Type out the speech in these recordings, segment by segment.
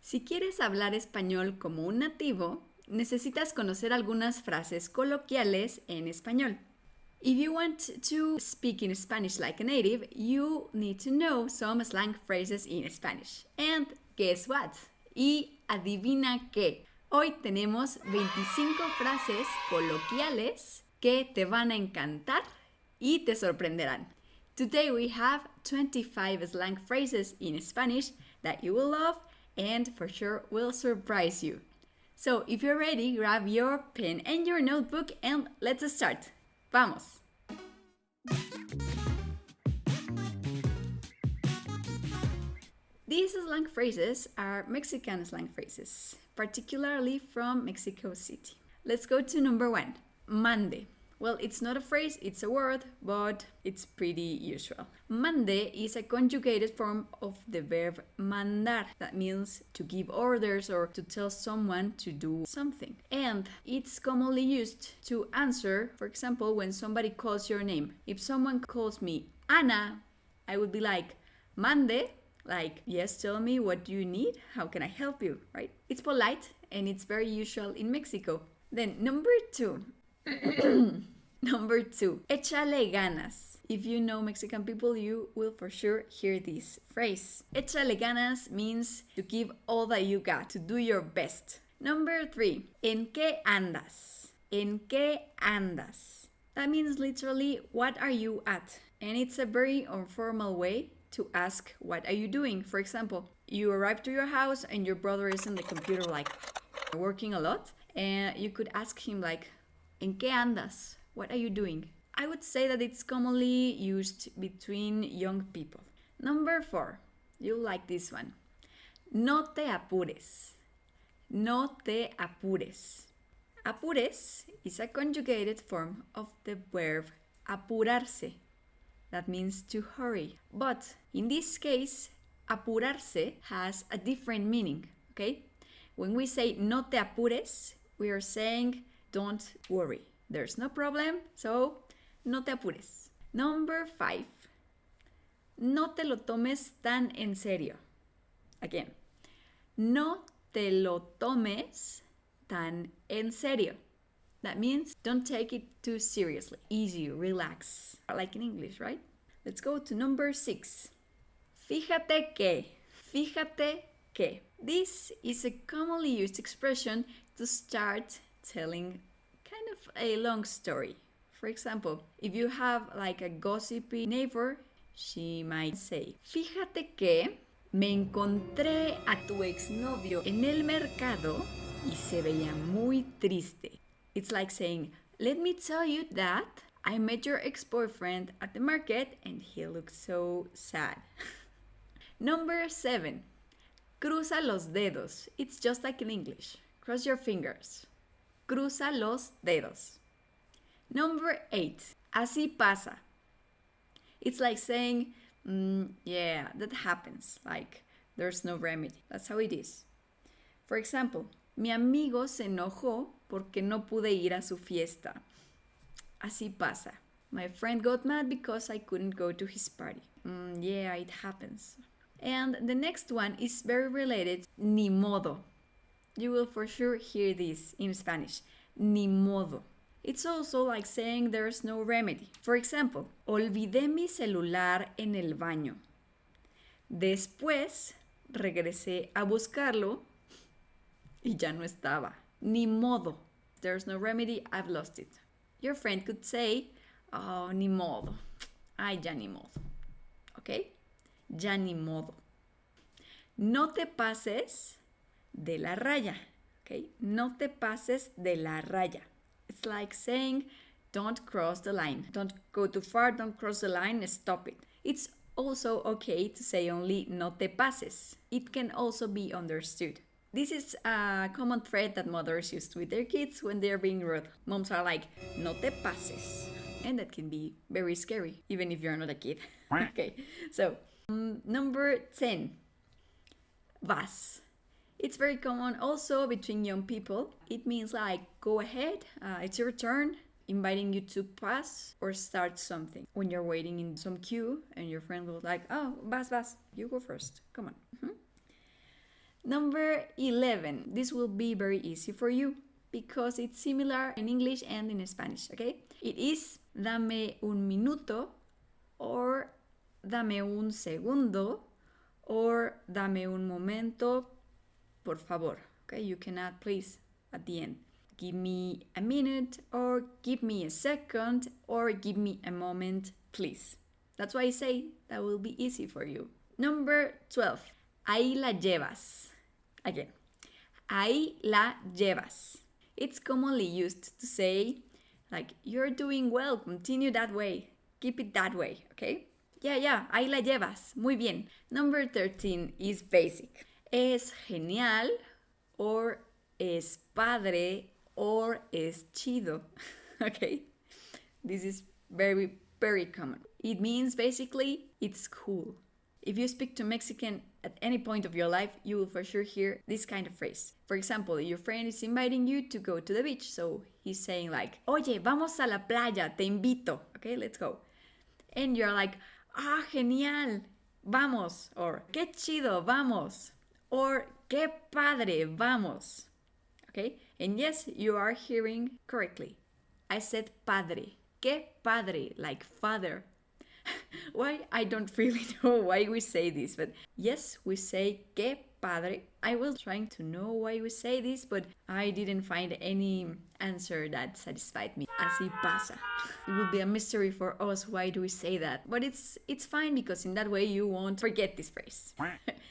Si quieres hablar español como un nativo, necesitas conocer algunas frases coloquiales en español. If you want to speak in Spanish like a native, you need to know some slang phrases in Spanish. And guess what? Y adivina qué. Hoy tenemos 25 frases coloquiales que te van a encantar y te sorprenderán. Today we have 25 slang phrases in Spanish that you will love and for sure will surprise you. So if you're ready, grab your pen and your notebook and let's start. ¡Vamos! These slang phrases are Mexican slang phrases, particularly from Mexico City. Let's go to number 1, mande. Well, it's not a phrase, it's a word, but it's pretty usual. Mande is a conjugated form of the verb mandar. That means to give orders or to tell someone to do something. And it's commonly used to answer, for example, when somebody calls your name. If someone calls me Ana, I would be like, mande, like, yes, tell me what you need, how can I help you, right? It's polite and it's very usual in Mexico. Then number 2. Number 2, échale ganas. If you know Mexican people, you will for sure hear this phrase. Échale ganas means to give all that you got, to do your best. Number 3, ¿en qué andas? ¿En qué andas? That means literally, what are you at? And it's a very informal way to ask, what are you doing? For example, you arrive to your house and your brother is on the computer like working a lot, and you could ask him like, ¿en qué andas? What are you doing? I would say that it's commonly used between young people. Number 4, you'll like this one. No te apures. No te apures. Apures is a conjugated form of the verb apurarse. That means to hurry. But in this case, apurarse has a different meaning, okay? When we say no te apures, we are saying don't worry. There's no problem, so no te apures. Number 5. No te lo tomes tan en serio. Again, no te lo tomes tan en serio. That means don't take it too seriously. Easy, relax. Like in English, right? Let's go to number 6. Fíjate que. Fíjate que. This is a commonly used expression to start telling kind of a long story. For example, if you have like a gossipy neighbor, she might say, fíjate que me encontré a tu exnovio en el mercado y se veía muy triste. It's like saying, let me tell you that I met your ex-boyfriend at the market and he looked so sad. Number 7. Cruza los dedos. It's just like in English. Cross your fingers. Cruza los dedos. Number 8. Así pasa. It's like saying, yeah, that happens. Like, there's no remedy. That's how it is. For example, mi amigo se enojó porque no pude ir a su fiesta. Así pasa. My friend got mad because I couldn't go to his party. Yeah, it happens. And the next one is very related. Ni modo. You will for sure hear this in Spanish. Ni modo. It's also like saying there's no remedy. For example, olvidé mi celular en el baño. Después regresé a buscarlo y ya no estaba. Ni modo. There's no remedy, I've lost it. Your friend could say, oh, ni modo. Ay, ya ni modo. Okay? Ya ni modo. No te pases de la raya. Okay? No te pases de la raya. It's like saying, don't cross the line. Don't go too far, don't cross the line, stop it. It's also okay to say only no te pases. It can also be understood. This is a common thread that mothers use with their kids when they're being rude. Moms are like, no te pases. And that can be very scary, even if you're not a kid. Okay, so number 10. Vas. It's very common also between young people. It means like, go ahead, it's your turn, inviting you to pass or start something. When you're waiting in some queue and your friend will like, oh, vas, you go first, come on. Number 11. This will be very easy for you because it's similar in English and in Spanish, okay? It is dame un minuto or dame un segundo or dame un momento, por favor. Okay, you can add please at the end. Give me a minute or give me a second or give me a moment, please. That's why I say that will be easy for you. Number 12. Ahí la llevas. Again, ahí la llevas. It's commonly used to say, like, you're doing well, continue that way, keep it that way, okay? Yeah, ahí la llevas, muy bien. Number 13 is basic. Es genial, or es padre, or es chido, okay? This is very, very common. It means basically, it's cool. If you speak to Mexican at any point of your life, you will for sure hear this kind of phrase. For example, your friend is inviting you to go to the beach, so he's saying like, oye, vamos a la playa, te invito. Okay, let's go. And you're like, ah, genial, vamos. Or, qué chido, vamos. Or, qué padre, vamos. Okay, and yes, you are hearing correctly. I said padre. Qué padre, like father. Why? I don't really know why we say this, but yes, we say qué padre. I was trying to know why we say this, but I didn't find any answer that satisfied me. Así pasa. It will be a mystery for us why do we say that, but it's fine because in that way you won't forget this phrase.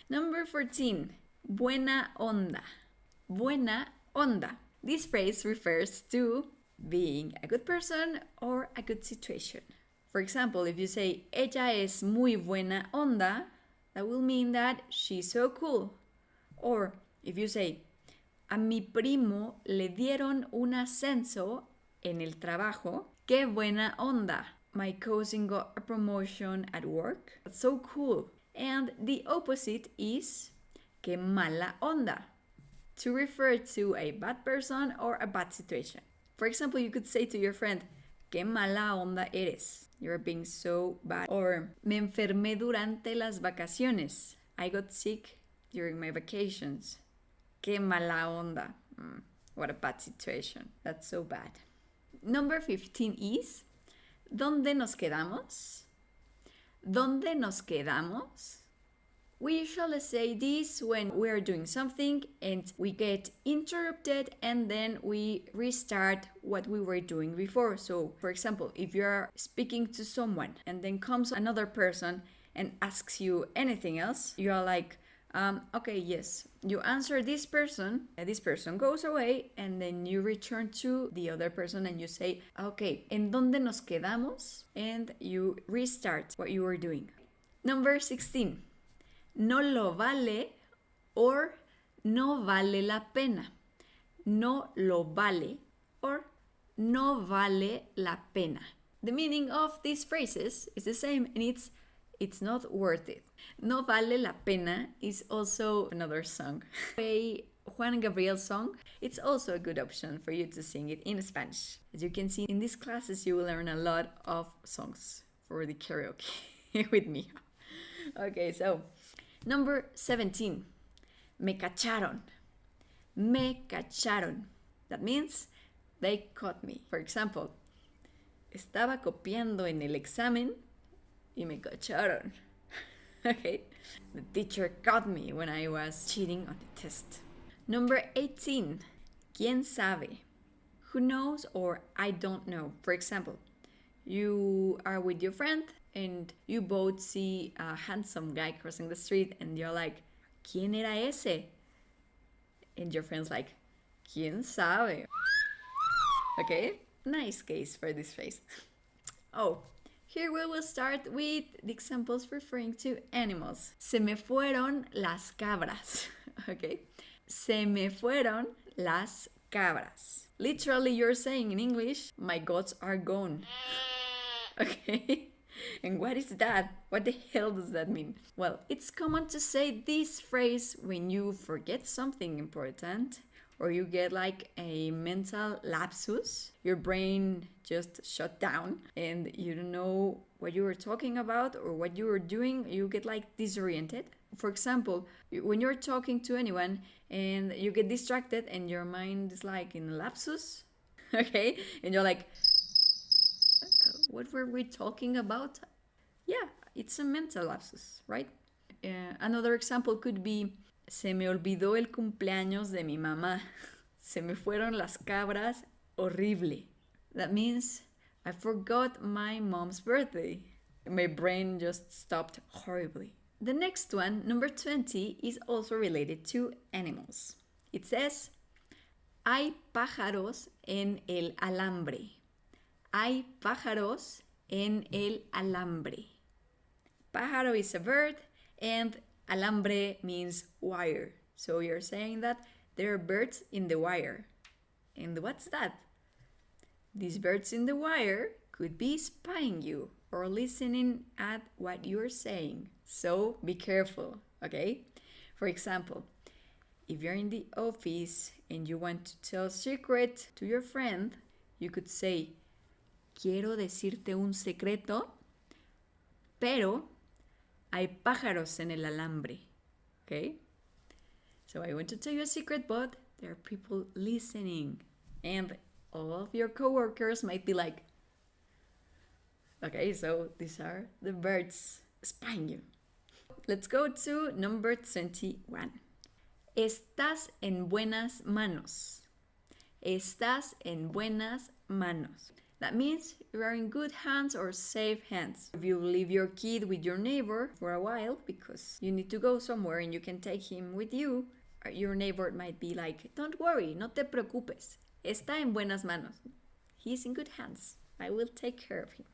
Number 14. Buena onda. Buena onda. This phrase refers to being a good person or a good situation. For example, if you say, ella es muy buena onda, that will mean that she's so cool. Or if you say, a mi primo le dieron un ascenso en el trabajo, qué buena onda. My cousin got a promotion at work. That's so cool. And the opposite is, qué mala onda, to refer to a bad person or a bad situation. For example, you could say to your friend, qué mala onda eres. You're being so bad. Or, me enfermé durante las vacaciones. I got sick during my vacations. Qué mala onda. What a bad situation. That's so bad. Number 15 is, ¿dónde nos quedamos? ¿Dónde nos quedamos? We usually say this when we are doing something and we get interrupted and then we restart what we were doing before. So, for example, if you are speaking to someone and then comes another person and asks you anything else, you are like, okay, yes. You answer this person goes away and then you return to the other person and you say, okay, ¿en dónde nos quedamos? And you restart what you were doing. Number 16. No lo vale or no vale la pena. No lo vale or no vale la pena. The meaning of these phrases is the same and it's not worth it. No vale la pena is also another song. A Juan Gabriel song. It's also a good option for you to sing it in Spanish. As you can see in these classes, you will learn a lot of songs for the karaoke with me. Okay, so number 17. Me cacharon. Me cacharon. That means they caught me. For example, estaba copiando en el examen y me cacharon. Okay, the teacher caught me when I was cheating on the test. Number 18. ¿Quién sabe? Who knows or I don't know. For example, you are with your friend and you both see a handsome guy crossing the street and you're like, ¿Quién era ese? And your friend's like, ¿Quién sabe? Okay, nice case for this phrase. Oh, here we will start with the examples referring to animals. Se me fueron las cabras. Okay, se me fueron las cabras. Literally, you're saying in English, my goats are gone. Okay. And what is that? What the hell does that mean? Well, it's common to say this phrase when you forget something important or you get like a mental lapsus. Your brain just shut down and you don't know what you were talking about or what you were doing. You get like disoriented. For example, when you're talking to anyone and you get distracted and your mind is like in a lapsus, okay? And you're like, what were we talking about? Yeah, it's a mental lapsus, right? Another example could be, se me olvidó el cumpleaños de mi mamá. Se me fueron las cabras, horrible. That means I forgot my mom's birthday. My brain just stopped horribly. The next one, number 20, is also related to animals. It says, hay pájaros en el alambre. Hay pájaros en el alambre. Pájaro is a bird and alambre means wire. So you're saying that there are birds in the wire. And what's that? These birds in the wire could be spying you or listening at what you're saying. So be careful, okay? For example, if you're in the office and you want to tell a secret to your friend, you could say, quiero decirte un secreto, pero hay pájaros en el alambre, okay? So I want to tell you a secret, but there are people listening. And all of your coworkers might be like, okay, so these are the birds spying you. Let's go to number 21. Estás en buenas manos. Estás en buenas manos. That means you are in good hands or safe hands. If you leave your kid with your neighbor for a while because you need to go somewhere and you can take him with you, your neighbor might be like, don't worry, no te preocupes. Está en buenas manos. He's in good hands. I will take care of him.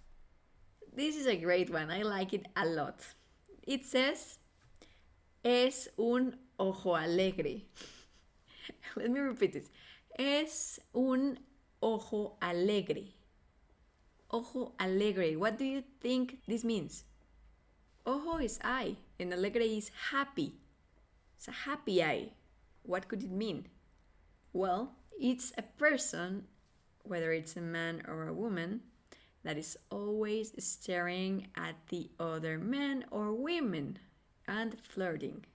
This is a great one. I like it a lot. It says, es un ojo alegre. Let me repeat this. Es un ojo alegre. Ojo alegre. What do you think this means? Ojo is eye, and alegre is happy. It's a happy eye. What could it mean? Well, it's a person, whether it's a man or a woman, that is always staring at the other men or women and flirting.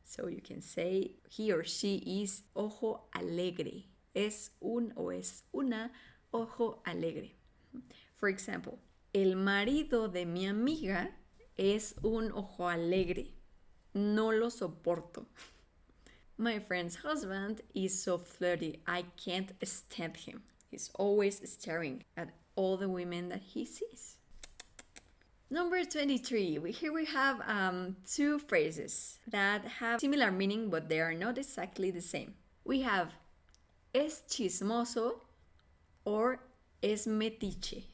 So you can say he or she is ojo alegre. Es un o es una ojo alegre. For example, el marido de mi amiga es un ojo alegre. No lo soporto. My friend's husband is so flirty. I can't stand him. He's always staring at all the women that he sees. Number 23. Here we have two phrases that have similar meaning, but they are not exactly the same. We have es chismoso or es metiche.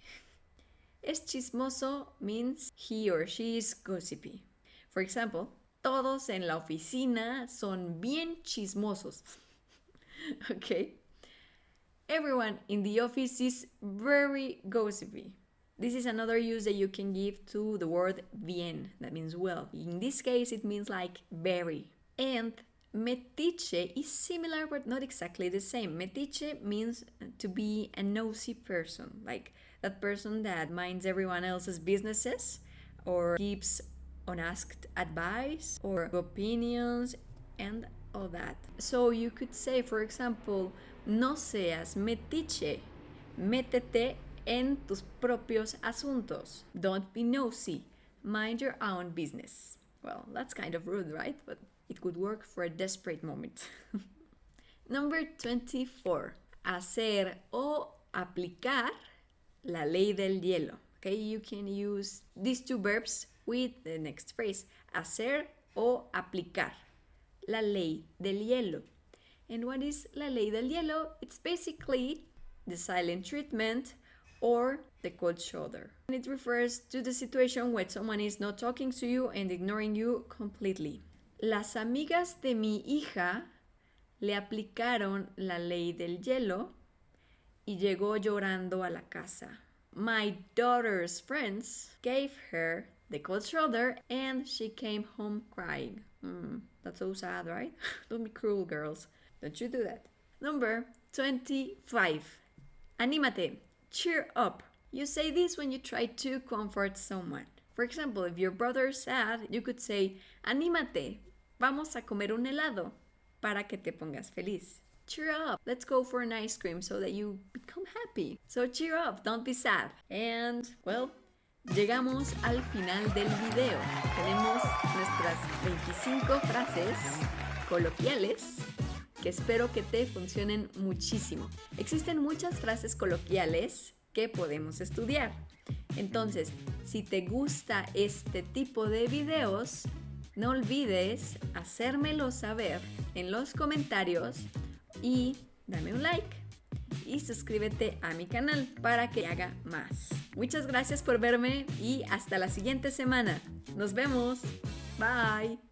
Es chismoso means he or she is gossipy. For example, todos en la oficina son bien chismosos. Okay? Everyone in the office is very gossipy. This is another use that you can give to the word bien, that means well. In this case, it means like very. And metiche is similar but not exactly the same. Metiche means to be a nosy person, like that person that minds everyone else's businesses or gives unasked advice or opinions and all that. So you could say, for example, no seas metiche, métete en tus propios asuntos. Don't be nosy, mind your own business. Well, that's kind of rude, right? But it could work for a desperate moment. Number 24. Hacer o aplicar la ley del hielo. Okay, you can use these two verbs with the next phrase. Hacer o aplicar la ley del hielo. And what is la ley del hielo? It's basically the silent treatment or the cold shoulder. And it refers to the situation where someone is not talking to you and ignoring you completely. Las amigas de mi hija le aplicaron la ley del hielo y llegó llorando a la casa. My daughter's friends gave her the cold shoulder and she came home crying. That's so sad, right? Don't be cruel, girls. Don't you do that. Number 25. Anímate. Cheer up. You say this when you try to comfort someone. For example, if your brother's sad, you could say, anímate, vamos a comer un helado para que te pongas feliz. Cheer up, let's go for an ice cream so that you become happy. So cheer up, don't be sad. And, well, llegamos al final del video. Tenemos nuestras 25 frases coloquiales que espero que te funcionen muchísimo. Existen muchas frases coloquiales que podemos estudiar. Entonces, si te gusta este tipo de videos, no olvides hacérmelo saber en los comentarios y dame un like y suscríbete a mi canal para que haga más. Muchas gracias por verme y hasta la siguiente semana. Nos vemos. Bye.